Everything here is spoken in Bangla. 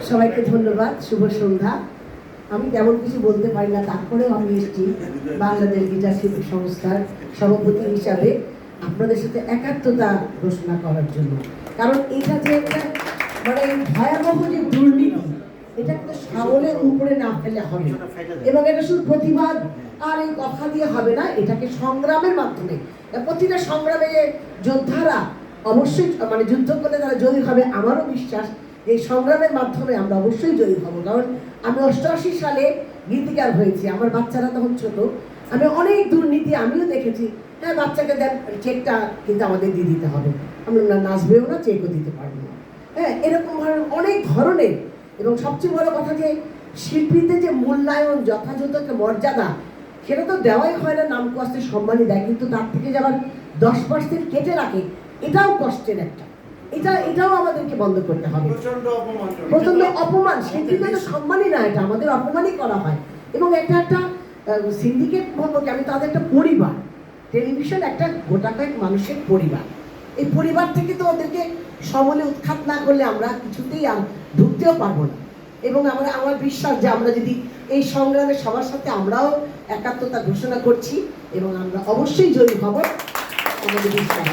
সবাইকে ধন্যবাদ, শুভ সন্ধ্যা। আমি তেমন কিছু বলতে পারি না, তারপরেও আমি এসেছি বাংলাদেশ গিটার শিল্পী সংস্থার সভাপতি হিসাবে আপনাদের সাথে একাত্মতা ঘোষণা করার জন্য। কারণ এটা যে একটা মানে ভয়াবহ যে দুর্নীতি, এটা কিন্তু সামলের উপরে না ফেলে হবে, এবং এটা শুধু প্রতিবাদ আর এই কথা দিয়ে হবে না, এটাকে সংগ্রামের মাধ্যমে, প্রতিটা সংগ্রামে যোদ্ধারা অবশ্যই মানে যুদ্ধ করলে তারা জয়ী হবে। আমারও বিশ্বাস এই সংগ্রামের মাধ্যমে আমরা অবশ্যই জয়ী হব। কারণ আমি 88 সালে গীতিকার হয়েছি, আমার বাচ্চারা তখন ছোট, আমি অনেক দুর্নীতি আমিও দেখেছি। হ্যাঁ, বাচ্চাকে দেন চেকটা কিন্তু আমাদের দিয়ে দিতে হবে, আমরা না নাচবেও না, চেকও দিতে পারবো না। হ্যাঁ, এরকম অনেক ধরনের। এবং সবচেয়ে বড় কথা যে শিল্পীদের যে মূল্যায়ন, যথাযথ একটা মর্যাদা, সেটা তো দেওয়াই হয় না, নাম কষ্টে সম্মানই দেয়, কিন্তু তার থেকে যে আবার 10% কেটে রাখে, এটাও কষ্টের একটা। এটাও আমাদেরকে বন্ধ করতে হবে। প্রচন্ড অপমান, শিল্পীদের তো সম্মানই না, এটা আমাদের অপমানই করা হয়। এবং একটা সিন্ডিকেট বলবো কি, আমি তাদের একটা পরিবার, টেলিভিশন একটা গোটা কয়েক মানুষের পরিবার। এই পরিবার থেকে তো ওদেরকে সমলে উৎখাত না করলে আমরা কিছুতেই ঢুকতেও পারবো না। এবং আমার বিশ্বাস যে আমরা যদি এই সংগ্রামে সবার সাথে আমরাও একাত্মতা ঘোষণা করছি, এবং আমরা অবশ্যই জয়ী হব, আমাদের বিশ্বাস।